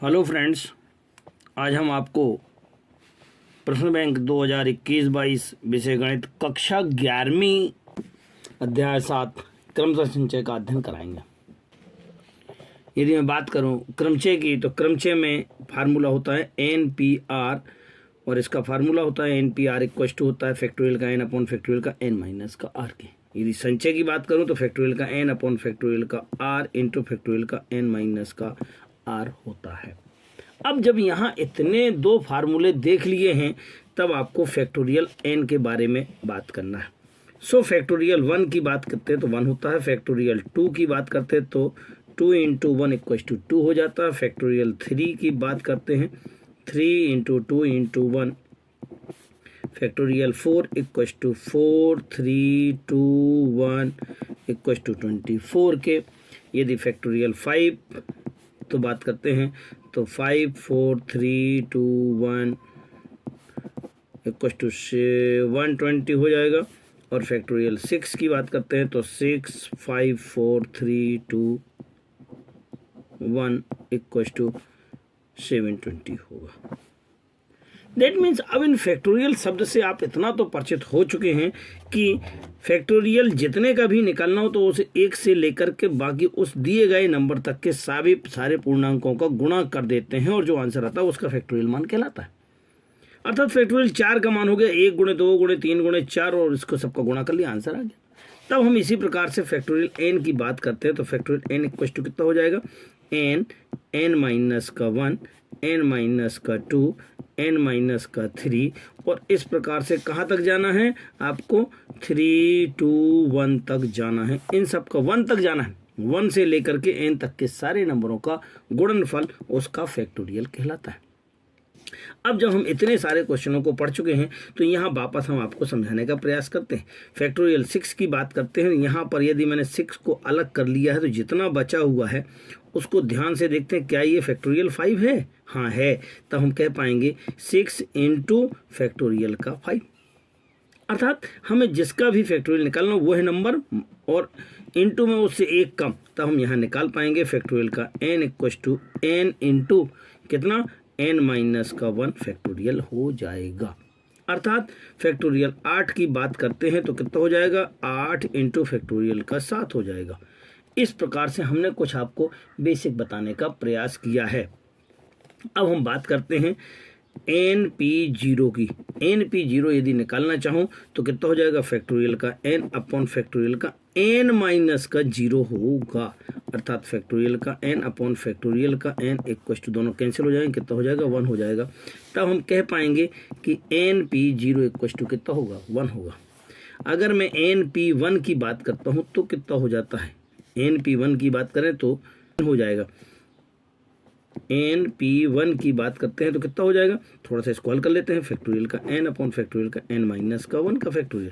Hello friends, आज हम आपको प्रश्न बैंक 2021-22 विषय गणित कक्षा 11वीं अध्याय 7 क्रमचय संचय का अध्ययन कराएंगे। यदि मैं बात करूं क्रमचय की, तो क्रमचय में फार्मूला होता है NPR और इसका फार्मूला होता है NPR इक्वल टू होता है फैक्टोरियल का n अपॉन फैक्टोरियल का n माइनस का r की। यदि संचय की बात करूं तो फैक्टोरियल का n अपॉन फैक्टोरियल का r इंटू फैक्टोरियल का n माइनस का r होता है। अब जब यहाँ इतने दो फार्मूले देख लिए हैं, तब आपको फैक्टोरियल n के बारे में बात करना है। फैक्टोरियल 1 की बात करते हैं तो 1 होता है। फैक्टोरियल 2 की बात करते हैं तो 2 इंटू 1 इक्व टू 2 हो जाता है। फैक्टोरियल 3 की बात करते हैं 3 into 2 into 1। Factorial 4 equal to 4, 3, 2, 1 equal to 24 के। यदि फैक्टोरियल 5 तो बात करते हैं तो 5, 4, 3, 2, 1 इक्व टू 120 हो जाएगा। और फैक्टोरियल 6 की बात करते हैं तो 6, 5, 4, 3, 2, 1 इक्व टू 720 होगा। दैट मीन्स अब इन फैक्टोरियल शब्द से आप इतना तो परिचित हो चुके हैं कि फैक्टोरियल जितने का भी निकालना हो तो उसे 1 से लेकर के बाकी उस दिए गए नंबर तक के सारे पूर्णांकों का गुणा कर देते हैं और जो आंसर आता है उसका फैक्टोरियल मान कहलाता है। अर्थात फैक्टोरियल 4 का मान हो गया 1 गुणे 2 गुणे 3 गुणे 4 और इसको सबका गुणा कर लिया, आंसर आ गया। तब हम इसी प्रकार से फैक्टोरियल n की बात करते हैं तो फैक्टोरियल n इक्वल टू कितना हो जाएगा, n माइनस का 1, n माइनस का 2, n माइनस का 3 और इस प्रकार से कहाँ तक जाना है आपको, 3, 2, 1 तक जाना है। इन सब का 1 तक जाना है। 1 से लेकर के n तक के सारे नंबरों का गुणनफल उसका फैक्टोरियल कहलाता है। अब जब हम इतने सारे क्वेश्चनों को पढ़ चुके हैं तो यहाँ वापस हम आपको समझाने का प्रयास करते हैं। फैक्टोरियल 6 की बात करते हैं। यहाँ पर यदि मैंने 6 को अलग कर लिया है तो जितना बचा हुआ है उसको ध्यान से देखते हैं, क्या ये फैक्टोरियल 5 है? हाँ है। तब हम कह पाएंगे 6 इंटू फैक्टोरियल का 5। अर्थात हमें जिसका भी फैक्टोरियल निकालना वो है नंबर और इंटू में उससे एक कम, तब हम यहाँ निकाल पाएंगे फैक्टोरियल का n equal to n into कितना, n माइनस का 1 फैक्टोरियल हो जाएगा। अर्थात फैक्टोरियल 8 की बात करते हैं तो कितना हो जाएगा, 8 इंटू फैक्टोरियल का 7 हो जाएगा। इस प्रकार से हमने कुछ आपको बेसिक बताने का प्रयास किया है। अब हम बात करते हैं NP0 की। NP0 यदि निकालना चाहूँ तो कितना हो जाएगा, फैक्टोरियल का n अपॉन फैक्टोरियल का n माइनस का 0 होगा। अर्थात फैक्टोरियल का n अपॉन फैक्टोरियल का n इक्वल टू दोनों कैंसिल हो जाएंगे, कितना हो जाएगा, 1 हो जाएगा। तब हम कह पाएंगे कि NP0 इक्वल टू कितना होगा, 1 होगा। अगर मैं NP1 की बात करता हूँ तो कितना हो जाता है, NP1 की बात करें तो हो जाएगा। NP1 की बात करते हैं तो कितना हो जाएगा, थोड़ा सा स्क्रॉल कर लेते हैं, फैक्टोरियल का n अपॉन फैक्टोरियल का n माइनस का 1 का फैक्टोरियल।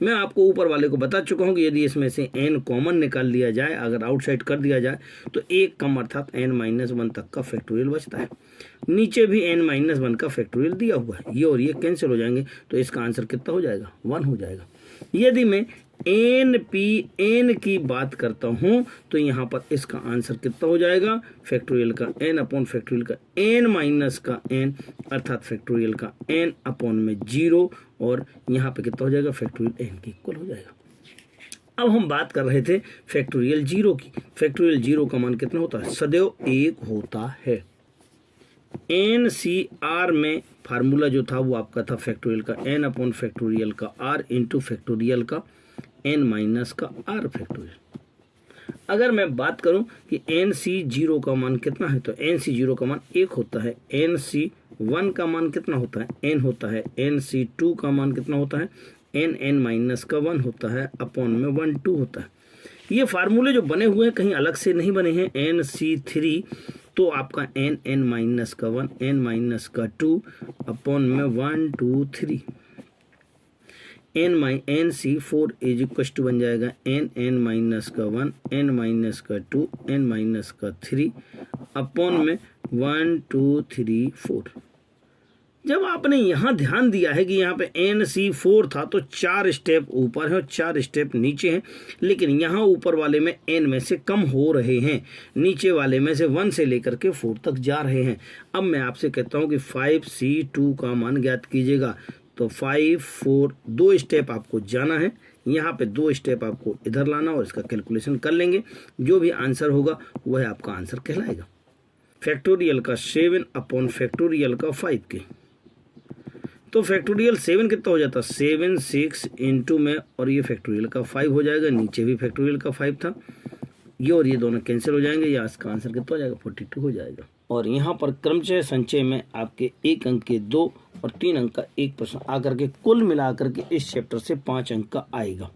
मैं आपको ऊपर वाले को बता चुका हूँ कि यदि इसमें से n कॉमन निकाल लिया जाए, अगर आउटसाइड कर दिया जाए तो एक कम अर्थात n माइनस 1 तक का फैक्टोरियल बचता है। नीचे भी n माइनस 1 का फैक्टोरियल दिया हुआ है, ये और ये कैंसिल हो जाएंगे तो इसका आंसर कितना हो जाएगा, 1 हो जाएगा। यदि मैं NPn की बात करता हूं तो यहाँ पर इसका आंसर कितना हो जाएगा, फैक्टोरियल का n अपॉन फैक्टोरियल का n माइनस का n अर्थात फैक्टोरियल का n अपॉन में 0 और यहाँ पे कितना हो जाएगा, फैक्टोरियल n के इक्वल हो जाएगा। अब हम बात कर रहे थे फैक्टोरियल 0 की। फैक्टोरियल 0 का मान कितना होता है, सदैव 1 होता है। NCR में फार्मूला जो था वो आपका था फैक्टोरियल का n अपॉन फैक्टोरियल का r इंटू फैक्टोरियल का n माइनस का r फैक्टोरियल। अगर मैं बात करूं कि NC0 का मान कितना है तो NC0 का मान 1 होता है। NC1 का मान कितना होता है, n होता है। NC2 का मान कितना होता है, n माइनस का 1 होता है अपॉन में 1 2 होता है। ये फार्मूले जो बने हुए हैं कहीं अलग से नहीं बने हैं। NC3 तो आपका n माइनस का 1, n माइनस का 2 अपॉन में 1 2 3। NC4 इज इक्वल टू बन जाएगा n माइनस का 1, n माइनस का 2, n माइनस का 3 अपॉन में 1 2 3 4। जब आपने यहाँ ध्यान दिया है कि यहाँ पे NC4 था तो 4 स्टेप ऊपर है और 4 स्टेप नीचे हैं, लेकिन यहाँ ऊपर वाले में n में से कम हो रहे हैं, नीचे वाले में से 1 से लेकर के 4 तक जा रहे हैं। अब मैं आपसे कहता हूँ कि 5C2 का मान ज्ञात कीजिएगा। तो 5 4 2 स्टेप आपको जाना है, यहाँ पे 2 स्टेप आपको इधर लाना और इसका कैलकुलेशन कर लेंगे। जो भी आंसर होगा वह आपका आंसर कहलाएगा। फैक्टोरियल का 7 अपॉन फैक्टोरियल का 5 के, तो फैक्टोरियल 7 कितना हो जाता, 7 6 इंटू में, और ये फैक्टोरियल का 5 हो जाएगा, नीचे भी फैक्टोरियल का 5 था, ये और ये दोनों कैंसिल हो जाएंगे, या इसका आंसर कितना हो जाएगा, 42 हो जाएगा। और यहाँ पर क्रमशः संचय में आपके 1 अंक के 2 और 3 अंक का 1 प्रश्न आकर के कुल मिलाकर के इस चैप्टर से 5 अंक का आएगा।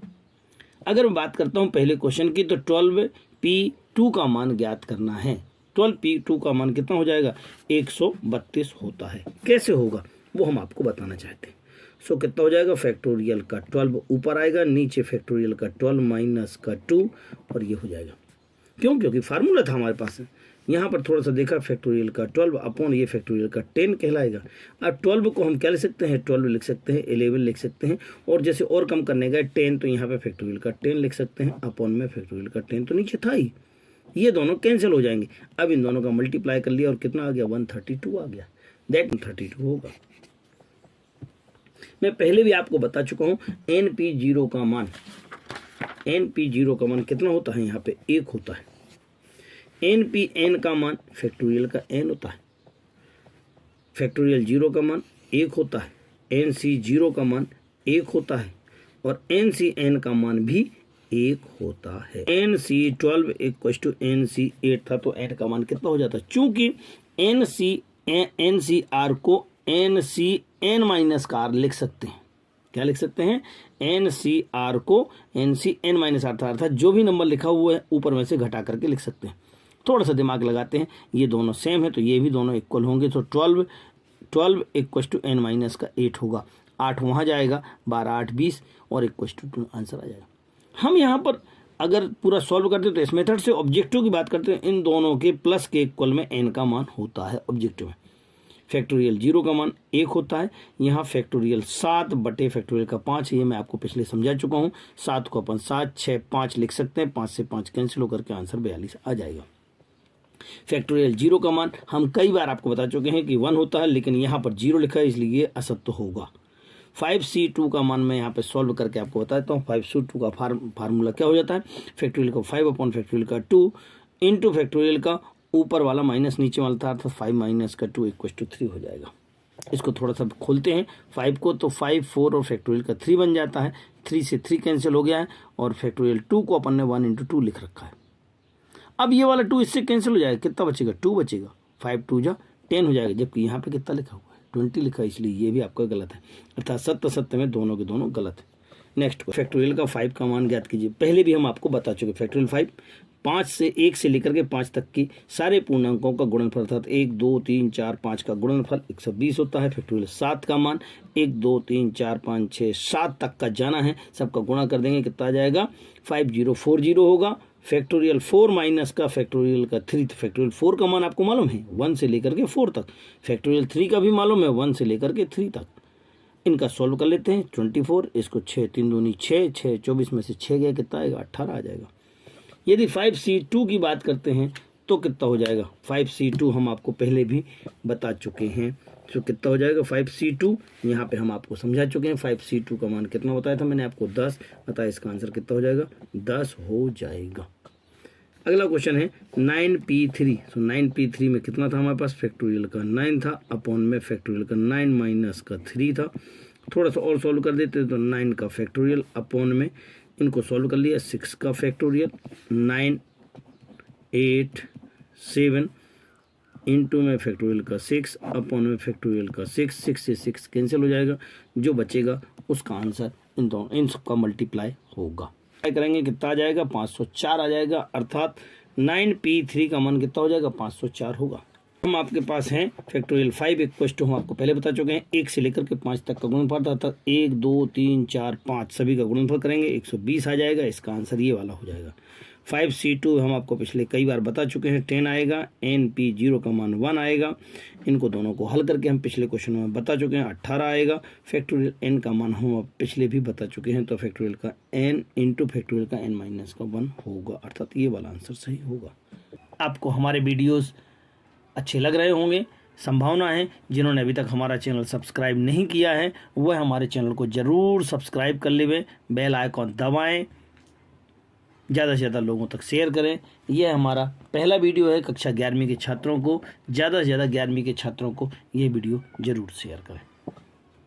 अगर मैं बात करता हूँ पहले क्वेश्चन की, तो 12P2 का मान ज्ञात करना है। 12P2 का मान कितना हो जाएगा, 132 होता है। कैसे होगा वो हम आपको बताना चाहते हैं। सो कितना हो जाएगा, फैक्टोरियल का 12 ऊपर आएगा, नीचे फैक्टोरियल का 12 माइनस का 2, और ये हो जाएगा। क्यों, क्योंकि फार्मूला था हमारे पास। यहाँ पर थोड़ा सा देखा, फैक्टोरियल का 12 अपॉन ये फैक्टोरियल का 10 कहलाएगा। अब 12 को हम क्या लिख सकते हैं, 12 लिख सकते हैं, 11 लिख सकते हैं, और जैसे और कम करने गए 10, तो यहाँ पे फैक्टोरियल का 10 लिख सकते हैं, अपॉन में फैक्टोरियल का 10 तो नीचे था ही, ये दोनों कैंसिल हो जाएंगे। अब इन दोनों का मल्टीप्लाई कर लिया और कितना आ गया, 132 आ गया। दैट 32 होगा। मैं पहले भी आपको बता चुका हूं, NP0 का मान कितना होता है, यहाँ पे 1 होता है। NPN का मान फैक्टोरियल का n होता है, फैक्टोरियल 0 का मान 1 होता है, NC0 का मान 1 होता है, और NCN का मान भी 1 होता है। NC12 इक्वल टू NC8 था, तो n का मान कितना हो जाता है, चूंकि NCR को NCN माइनस का R लिख सकते हैं। क्या लिख सकते हैं, NCR को NCN माइनस R था, अर्थात जो भी नंबर लिखा हुआ है ऊपर में से घटा करके लिख सकते हैं। थोड़ा सा दिमाग लगाते हैं, ये दोनों सेम है तो ये भी दोनों इक्वल होंगे, तो 12 इक्वल टू n माइनस का 8 होगा। 8 वहाँ जाएगा, 12 8 20, और इक्वल टू आंसर आ जाएगा। हम यहाँ पर अगर पूरा सॉल्व करते हैं तो इस मेथड से ऑब्जेक्टिव की बात करते हैं, इन दोनों के प्लस के इक्वल में n का मान होता है ऑब्जेक्टिव में। फैक्टोरियल 0 का मान 1 होता है, यहाँ फैक्टोरियल 7 बटे फैक्टोरियल का 5, ये मैं आपको पिछले समझा चुका हूँ। 7 को अपन 7 6 5 लिख सकते हैं, 5 से 5 कैंसिल होकर के आंसर 42 आ जाएगा। फैक्टोरियल 0 का मान हम कई बार आपको बता चुके हैं कि 1 होता है, लेकिन यहाँ पर 0 लिखा है इसलिए ये असत्य होगा। 5C2 का मान मैं यहाँ पे सॉल्व करके आपको बताता हूँ। 5C2 का फार्मूला क्या हो जाता है, फैक्टोरियल का 5 अपॉन फैक्टोरियल का 2 इंटू फैक्टोरियल का ऊपर वाला माइनस नीचे वाला था, तो 5 माइनस का 2 इक्वल टू 3 हो जाएगा। इसको थोड़ा सा खोलते हैं 5 को, तो 5 4 और फैक्टोरियल का 3 बन जाता है, 3 से 3 कैंसिल हो गया है, और फैक्टोरियल 2 को अपन ने 1 इंटू 2 लिख रखा है। अब ये वाला 2 इससे कैंसिल हो जाएगा, कितना बचेगा, 2 बचेगा, 5 2 जा 10 हो जाएगा, जबकि यहाँ पे कितना लिखा हुआ है, 20 लिखा है, इसलिए ये भी आपका गलत है, अर्थात सत्य में दोनों के दोनों गलत है। नेक्स्ट फैक्टोरियल का 5 का मान ज्ञात कीजिए। पहले भी हम आपको बता चुके, फैक्टोरियल 5 1 से लेकर के 5 तक की सारे पूर्णांकों का गुणनफल, अर्थात 1 2 3 4 5 का गुणनफल 120 होता है। फैक्टोरियल 7 का मान 1 2 3 4 5 6 7 तक का जाना है, सबका गुणा कर देंगे, कितना आ जाएगा, 5040 होगा। फैक्टोरियल 4 माइनस का फैक्टोरियल का 3, तो फैक्टोरियल 4 का मान आपको मालूम है 1 से लेकर के 4 तक, फैक्टोरियल 3 का भी मालूम है 1 से लेकर के 3 तक। इनका सॉल्व कर लेते हैं। 24, इसको 6 3 दूनी 6 6 24 में से 6 गया, कितना आएगा, 18 आ जाएगा। यदि 5C2 की बात करते हैं तो कितना हो जाएगा, 5C2 हम आपको पहले भी बता चुके हैं, तो कितना हो जाएगा 5C2, यहाँ पे हम आपको समझा चुके हैं। 5C2 का मान कितना बताया था मैंने आपको, 10 बताया, इसका आंसर कितना हो जाएगा, 10 हो जाएगा। अगला क्वेश्चन है 9P3। सो 9P3 में कितना था हमारे पास, फैक्टोरियल का 9 था, अपॉन में फैक्टोरियल का 9 माइनस का 3 था। थोड़ा सा और सॉल्व कर देते तो 9 का फैक्टोरियल अपॉन में, इनको सॉल्व कर लिया, 6 का फैक्टोरियल, 9 8 7 इंटू में फैक्टोरियल का 6 अपॉन में फैक्टोरियल का 6 से 6 कैंसिल हो जाएगा, जो बचेगा उसका आंसर इन सबका मल्टीप्लाई होगा। क्या करेंगे, कितना आ जाएगा, 504 आ जाएगा, अर्थात 9P3 का मान कितना हो जाएगा, 504 होगा। हम आपके पास हैं फैक्टोरियल 5 इक्वल टू, हम आपको पहले बता चुके हैं 1 से लेकर के 5 तक का गुणनफल, अर्थात 1 2 3 4 5 सभी का गुणनफल करेंगे, 120 आ जाएगा, इसका आंसर ये वाला हो जाएगा। 5C2 हम आपको पिछले कई बार बता चुके हैं 10 आएगा, NP0 का मान 1 आएगा। इनको दोनों को हल करके हम पिछले क्वेश्चन में बता चुके हैं 18 आएगा। फैक्टोरियल n का मान हम पिछले भी बता चुके हैं, तो फैक्टोरियल का n इंटू फैक्टोरियल का n-1 होगा, अर्थात ये वाला आंसर सही होगा। आपको हमारे वीडियोस अच्छे लग रहे होंगे, संभावना है। जिन्होंने अभी तक हमारा चैनल सब्सक्राइब नहीं किया है वह हमारे चैनल को ज़रूर सब्सक्राइब कर लें, बेल आइकॉन दबाएं, ज़्यादा से ज़्यादा लोगों तक शेयर करें। यह हमारा पहला वीडियो है कक्षा 11वीं के छात्रों को, ज़्यादा से ज़्यादा 11वीं के छात्रों को ये वीडियो ज़रूर शेयर करें।